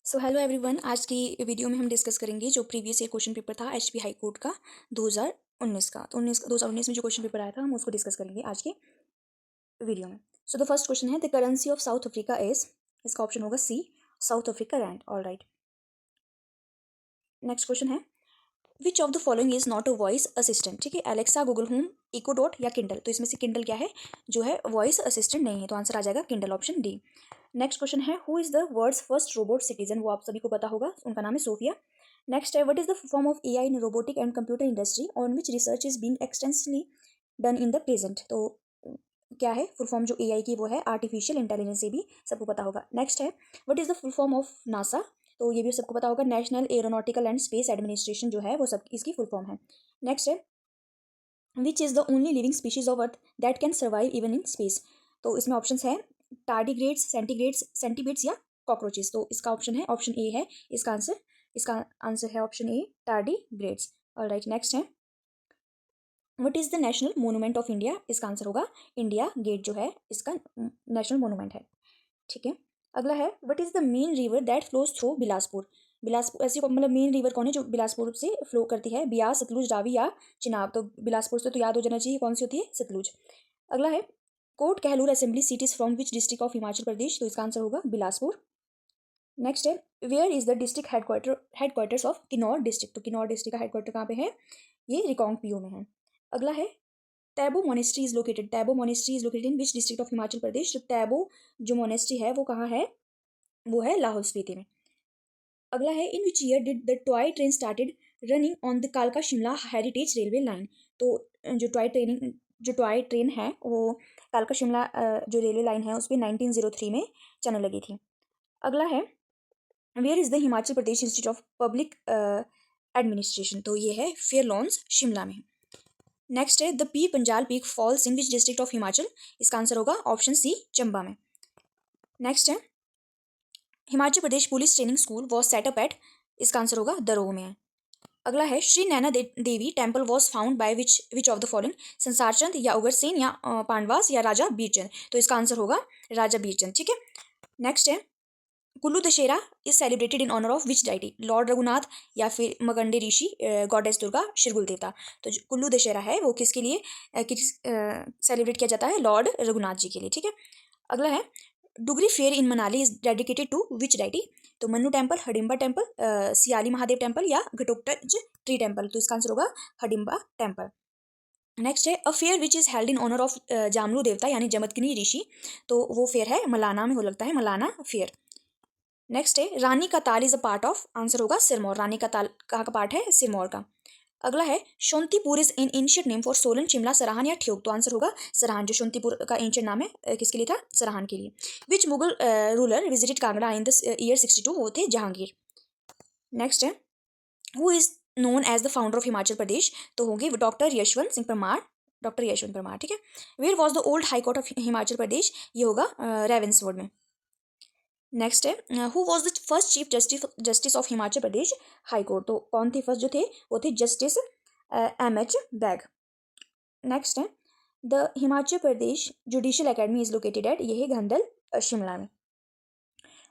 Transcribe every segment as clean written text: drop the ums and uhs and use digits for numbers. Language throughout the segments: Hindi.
सो हेलो एवरीवन, आज की वीडियो में हम डिस्कस करेंगे जो प्रीवियस ईयर क्वेश्चन पेपर था एचपी हाई कोर्ट का 2019 का। तो 2019 में जो क्वेश्चन पेपर आया था हम उसको डिस्कस करेंगे आज के वीडियो में। सो द फर्स्ट क्वेश्चन है the currency of South Africa is, इसका ऑप्शन होगा C, South Africa rand. All right, next question है which of the following is not a voice assistant. ठीक है, Alexa, Google Home, Echo Dot या किंडल। तो इसमें से किंडल क्या है, जो है वॉइस असिस्टेंट नहीं है, तो आंसर आ जाएगा Kindle, option D. Next question है who is the world's first robot citizen. वो आप सभी को पता होगा, उनका नाम है सोफिया। नेक्स्ट है what is the form of AI in robotic and computer industry on which research is being extensively done in the present. तो क्या है फुल फॉर्म जो एआई की, वो है आर्टिफिशियल इंटेलिजेंस, से भी सबको पता होगा। नेक्स्ट है what is the full form of NASA. तो ये भी सबको पता होगा, national aeronautical and space administration जो है वो सब इसकी फुल फॉर्म है। नेक्स्ट है which is the only living species of earth that can survive even in space. तो इसमें ऑप्शंस है टार्डिग्रेड्स, सेंटीग्रेड्स, सेंटीबीड्स या कॉकरोचेस। तो इसका ऑप्शन है ऑप्शन ए है इसका आंसर है option A, tardigrades. All right, next है what is the national monument of India. इसका आंसर होगा इंडिया गेट, जो है इसका नेशनल मोनूमेंट है। ठीक है, अगला है what is the main river that flows through Bilaspur. Bilaspur ऐसी मतलब मेन रिवर कौन है जो बिलासपुर से फ्लो करती है, बियास, सतलुज, रावी या चिनाब। तो बिलासपुर से तो याद हो जाना चाहिए कौन सी होती है, सतलुज। अगला है Kot Kehloor assembly seat is from which district of Himachal Pradesh. तो इसका आंसर होगा बिलासपुर। नेक्स्ट है where is the district headquarters of Kinnaur district. तो किन्नौर डिस्ट्रिक्ट का हेडक्वार्टर कहाँ पे है, ये रिकांग पीओ में है। अगला है Tabo monastery is located. Tabo monastery is located in which district of Himachal Pradesh. तो टैबो जो मोनेस्ट्री है वो कहाँ है, वो है लाहौल स्पीति में। अगला है in which year did the toy train started running on the कालका शिमला हेरिटेज रेलवे लाइन। तो जो टॉय ट्रेन है वो कालका शिमला जो रेलवे लाइन है उस पर 1903 में चलने लगी थी। अगला है where is the Himachal Pradesh institute of public administration. तो ये है फेयर लॉन्स शिमला में। नेक्स्ट है the Pir Panjal peak falls in which district of Himachal. इसका आंसर होगा ऑप्शन सी, चंबा में। नेक्स्ट है Himachal Pradesh police training school was set up at. इसका आंसर होगा दरोह में है। अगला है Shri Naina Devi temple was found by which of the following. Sansar चंद या उग्रसेन या पांडवास या राजा बीरचंद। तो इसका आंसर होगा राजा बीरचंद। ठीक है, नेक्स्ट है Kullu Dussehra is celebrated in honour of which deity. Lord Raghunath या फिर मगंडे ऋषि, गॉडेस दुर्गा, शिरगुल देवता। तो जो कुल्लू दशहरा है वो किसके लिए सेलिब्रेट किया जाता है, लॉर्ड रघुनाथ जी के लिए। ठीक है, अगला है Dhungri fair in Manali is dedicated to which deity. तो Manu temple, Hadimba temple, Siyali Mahadev temple या घटोत्कच ट्री टेम्पल। तो इसका आंसर होगा हडिम्बा टेम्पल। नेक्स्ट है a fair which is held in honour of Jamlu Devta यानी जमदग्नि ऋषि। तो वो फेयर है मलाना में, हो लगता है मलाना फेयर। नेक्स्ट है रानी का ताल is a part of. Answer होगा सिरमौर। रानी का ताल कहाँ का पार्ट है, सिरमौर का। अगला है Shontipur is in ancient name for Solan, Shimla, Sarahan या ठियोग। तो आंसर होगा सराहन। जो शोंतीपुर का एंशिएंट नाम है किसके लिए था, सराहन के लिए। Which Mughal ruler visited Kangra in the year 62। वो थे जहांगीर। नेक्स्ट है who is known as the founder of Himachal Pradesh. तो होंगे डॉक्टर यशवंत सिंह परमार, डॉक्टर यशवंत परमार। ठीक है, where was the old high court of Himachal Pradesh. ये होगा रेवेंसवुड में। नेक्स्ट है who was the first chief justice of Himachal Pradesh high court. तो कौन थे फर्स्ट जो थे, वो थे जस्टिस एम.एच. बैग। नेक्स्ट है the Himachal Pradesh judicial academy is located at, ये है घंदल शिमला में।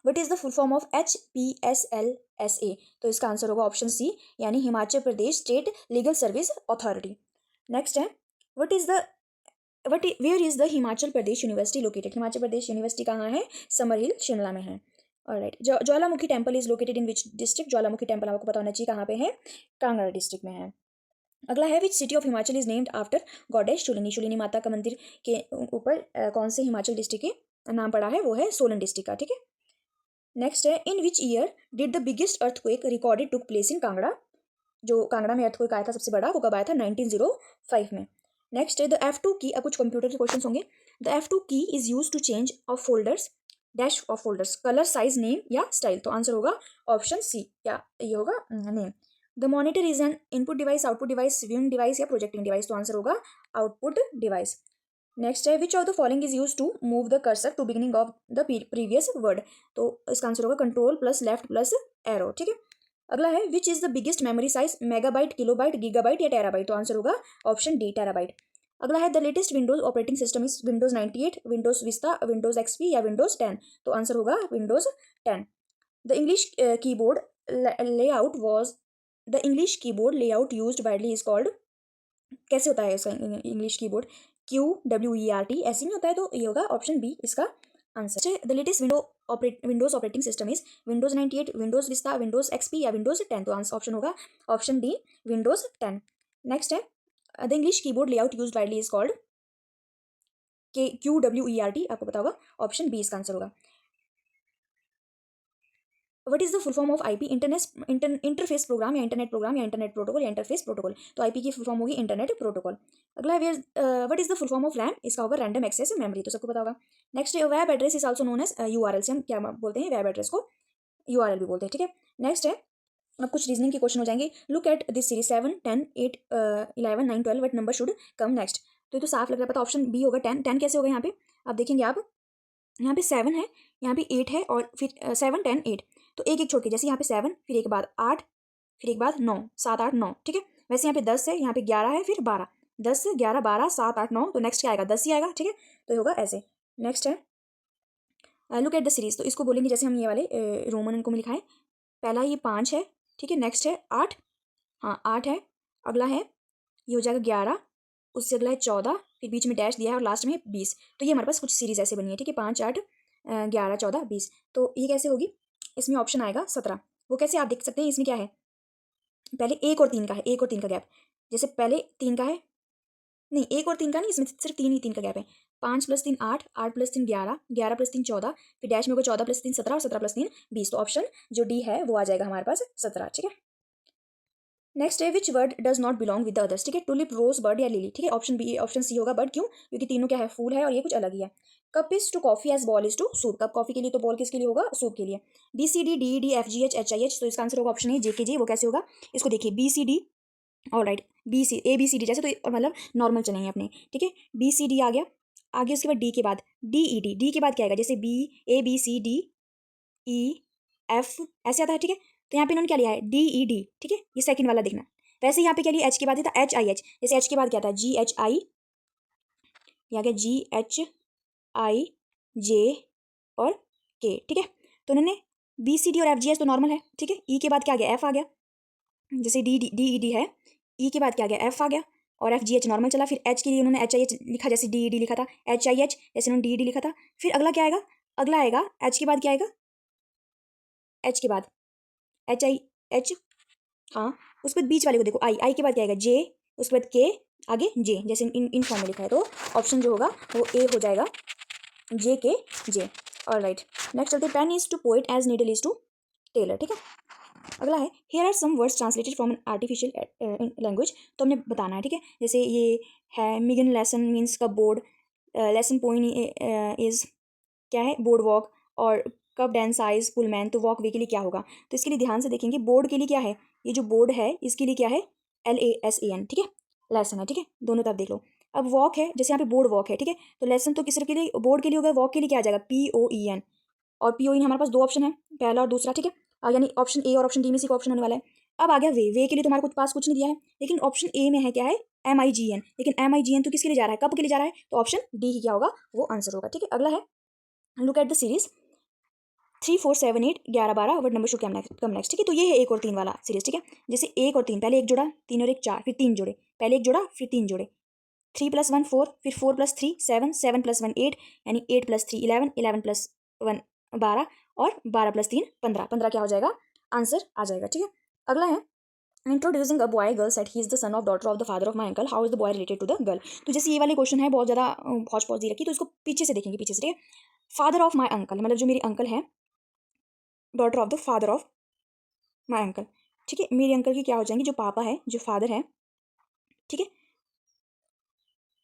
What is the full form of HPSLSA। तो इसका आंसर होगा ऑप्शन सी, यानी Himachal Pradesh state legal service authority. Next is what is the where is the Himachal Pradesh university located. Himachal Pradesh university कहाँ है, समर हिल शिमला में है। All right, Jwalamukhi temple is located in which district. Jwalamukhi temple आपको पता होना चाहिए कहाँ पे है, कांगड़ा डिस्ट्रिक्ट में है। अगला है which city of Himachal is named after goddess Shoolini. Shoolini माता का मंदिर के ऊपर कौन से हिमाचल डिस्ट्रिक्ट के नाम पड़ा है, वो है सोलन डिस्ट्रिक्ट का। ठीक है, नेक्स्ट है in which year did the biggest earthquake recorded took place in Kangra. जो कांगड़ा में अर्थक्वेक आया था सबसे बड़ा, वो कब आया था, 1905 में। नेक्स्ट है द F2 की, कुछ कंप्यूटर के क्वेश्चन होंगे। The F2 key is use to change of folders dash of folders, colour, size, name या स्टाइल। तो आंसर होगा ऑप्शन सी, या ये होगा name. The monitor is an input device, output device, viewing device या प्रोजेक्टिंग डिवाइस। तो आंसर होगा आउटपुट डिवाइस। नेक्स्ट है which of the following is use to move the cursor to beginning of the previous word. तो इसका आंसर होगा control plus left plus arrow. ठीक है, अगला है which is the biggest memory size, megabyte, kilobyte, gigabyte या टेराबाइट। तो आंसर होगा ऑप्शन डी, टेराबाइट। अगला है the latest Windows operating system is Windows 98, Windows Vista, Windows XP या विंडोज 10। तो आंसर होगा Windows 10। The English keyboard layout was the English keyboard layout used widely is called, कैसे होता है उसका इंग्लिश कीबोर्ड, QWERT, ऐसे नहीं होता है, तो ये होगा ऑप्शन बी इसका answer. The latest Windows operating system is Windows 98, Windows Vista, Windows XP या विंडोज 10, तो आंसर ऑप्शन होगा ऑप्शन डी विंडोज 10। नेक्स्ट है the English keyboard layout used widely is called QWERT, आपको पता होगा ऑप्शन बी इसका आंसर होगा। What is the full form of IP, interface program या इंटरनेट प्रोग्राम या इंटरनेट प्रोटोकॉल या इंटरफेस प्रोटोकॉल, तो IP की फुल फॉर्म होगी इंटरनेट प्रोटोकॉल। अगला है what is the full form of RAM, इसका होगा रैंडम एक्सेस मेमोरी, तो सबको पता होगा। Next web address is also known as URL, से हम क्या बोलते हैं, वेब एड्रेस को URL भी बोलते हैं, ठीक है। नेक्स्ट है अब कुछ रीजनिंग के क्वेश्चन हो जाएंगे। Look at this series 7, 10, 8, 11, 9, 12 what number should come next, तो ये तो साफ लग रहा है, पता ऑप्शन बी होगा 10। 10 कैसे होगा यहाँ पे, आप देखेंगे आप यहाँ पे 7 है, यहाँ पे 8 है, और फिर 7, 10, 8, तो एक एक छोड़ के, जैसे यहाँ पे 7, फिर एक बाद 8, फिर एक बाद 9, 7, 8, 9, ठीक है। वैसे यहाँ पे 10 है, यहाँ पे 11 है, फिर 12, 10, 11, 12, 7, 8, 9, तो नेक्स्ट क्या आएगा, 10 ही आएगा, ठीक है, तो ये होगा ऐसे। नेक्स्ट है लुक एट द सीरीज, तो इसको बोलेंगे जैसे हम ये वाले रोमन इनको में लिखा है, पहला ये 5 है, ठीक है। नेक्स्ट है 8, हाँ 8 है, अगला है ये हो जाएगा 11, उससे अगला है 14, फिर बीच में डैश दिया है और लास्ट में 20, तो ये हमारे पास कुछ सीरीज ऐसे बनी है, ठीक है, 5, 8, 11, 14, 20, तो ये कैसे होगी, इसमें ऑप्शन आएगा 17। वो कैसे आप देख सकते हैं, इसमें क्या है, पहले 1 और 3 का है, 1 और 3 का गैप, जैसे पहले 3 का है, नहीं 1 और 3 का नहीं, इसमें सिर्फ 3 का गैप है। 5 + 3 8, 8 + 3 11, 11 + 3 14, फिर डैश में होगा 14 + 3 17 और 17 + 3 20, तो ऑप्शन जो डी है वो आ जाएगा हमारे पास 17, ठीक है। नेक्स्ट है which word does not belong with the others, ठीक है, टुलिप, रोज, बर्ड या लिली, ठीक है, ऑप्शन बी ऑप्शन सी होगा बर्ड, क्यों, क्योंकि तीनों क्या है, फूल है और ये कुछ अलग ही है। Cup is to coffee as bowl is to soup, cup coffee के लिए तो बॉल किसके लिए होगा, सूप के लिए। BCD DED FGH HIH, तो इसका आंसर होगा ऑप्शन ए JKJ, वो कैसे होगा, इसको देखिए BCD, ऑल राइट, ABCD जैसे, तो मतलब नॉर्मल चलेंगे अपने, ठीक है, BCD आ गया, आगे उसके बाद डी के बाद DED, डी के बाद क्या आएगा, जैसे BABCDEF ऐसे आता है, ठीक है, तो यहाँ पे इन्होंने क्या लिया है DED, ठीक है, ये सेकंड वाला देखना। वैसे यहाँ पे क्या लिया, H के बाद था HIH, जैसे H के बाद क्या था GHI, यहाँ गया GHIJ और K, ठीक है, तो उन्होंने BCD और FGH तो नॉर्मल है, ठीक है, E के बाद क्या आ गया, F आ गया, जैसे DED है, E के बाद क्या आ गया, F आ गया, और FGH नॉर्मल चला, फिर H के लिए उन्होंने HIH लिखा, जैसे DED लिखा था, HIH जैसे उन्होंने DED लिखा था, फिर अगला क्या आएगा, अगला आएगा H के बाद क्या आएगा, H के बाद HIH, हाँ, उसके बाद बीच वाले को देखो आई के बाद क्या आएगा J, उसके बाद K, आगे J, जैसे इन फॉर्म में लिखा है, तो ऑप्शन जो होगा वो ए हो जाएगा JKJ, ऑल राइट। नेक्स्ट चलते, pen is to poet as needle is to tailor, ठीक है। अगला है here are some words translated from an artificial language, तो हमने बताना है, ठीक है, जैसे ये है मिगन लेसन मीन्स कब बोर्ड, लेसन पोइन इज क्या है बोर्ड वॉक, और कब डांस आइज पुलमैन, तो वॉक वे के लिए क्या होगा, तो इसके लिए ध्यान से देखेंगे, बोर्ड के लिए क्या है, ये जो बोर्ड है इसके लिए क्या है LASAN, ठीक है, लेसन है, ठीक है, दोनों तरफ देख लो। अब वॉक है, जैसे यहाँ पे बोर्ड वॉक है, ठीक है, तो लेसन तो किस के लिए, बोर्ड के लिए होगा, वॉक के लिए क्या आ जाएगा POEN, और POEN हमारे पास दो ऑप्शन है, पहला और दूसरा, ठीक है, यानी ऑप्शन ए और ऑप्शन डी में से ऑप्शन होने वाला है। अब आ गया वे के लिए तुम्हारे पास कुछ नहीं दिया है, लेकिन ऑप्शन ए में है क्या है MIGN, लेकिन MIGN तो किसके लिए जा रहा है, कब के लिए जा रहा है, तो ऑप्शन डी ही क्या होगा, वो आंसर होगा, ठीक है। अगला है look at the series 3, 4, 7, 8, 11, 12 what number should come next, ठीक है, तो ये है 1 और 3 वाला सीरीज, ठीक है, जैसे 1 और 3, पहले 1 जोड़ा, 3 और 1 4, फिर 3 जोड़े, पहले 1 जोड़ा फिर 3 जोड़े, 3 + 1 4, फिर 4 + 3 7, 7 + 1 8, यानी 8 + 3 11, 11 + 1 12, और 12 + 3 15, 15 क्या हो जाएगा, आंसर आ जाएगा, ठीक है। अगला है introducing a boy girl set he is the son of daughter of the father of my uncle, how is the boy related to the girl, तो जैसे ये वाले क्वेश्चन है बहुत ज़्यादा हौच पौच दी रखी, तो इसको पीछे से देखेंगे, पीछे से, ठीक है। फादर ऑफ माई अंकल मतलब जो मेरी अंकल है, daughter of the father of my uncle, ठीक है, मेरे अंकल की क्या हो जाएंगी, जो पापा है जो फादर है, ठीक है,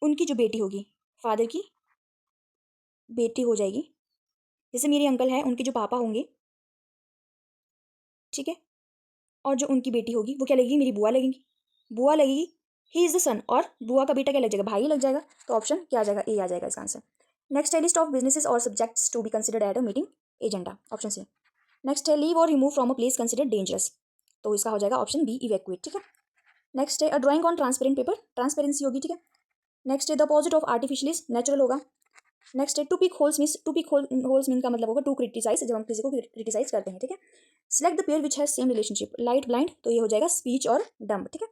उनकी जो बेटी होगी, फादर की बेटी हो जाएगी, जैसे मेरे अंकल है उनके जो पापा होंगे, ठीक है, और जो उनकी बेटी होगी वो क्या लगेगी, मेरी बुआ लगेगी, बुआ लगेगी, ही इज़ द सन, और बुआ का बेटा क्या लग जाएगा, भाई लग जाएगा, तो ऑप्शन क्या आ जाएगा, ए आ जाएगा इसका आंसर। नेक्स्ट है लिस्ट ऑफ बिजनेसेस और subjects to be considered at a meeting agenda, option C. Next है लीव और remove from a place considered dangerous, तो इसका हो जाएगा ऑप्शन बी इवैक्यूएट, ठीक है। नेक्स्ट है a drawing on transparent paper, transparency होगी, ठीक है। नेक्स्ट है the opposite of artificial is natural होगा, नेक्स्ट है to pick holes means, to pick holes mean का मतलब होगा टू क्रिटिसाइज, जब हम किसी को क्रिटिसाइज करते हैं, ठीक है। Select the pair which has same relationship, light blind, तो ये हो जाएगा स्पीच और डम्ब, ठीक है।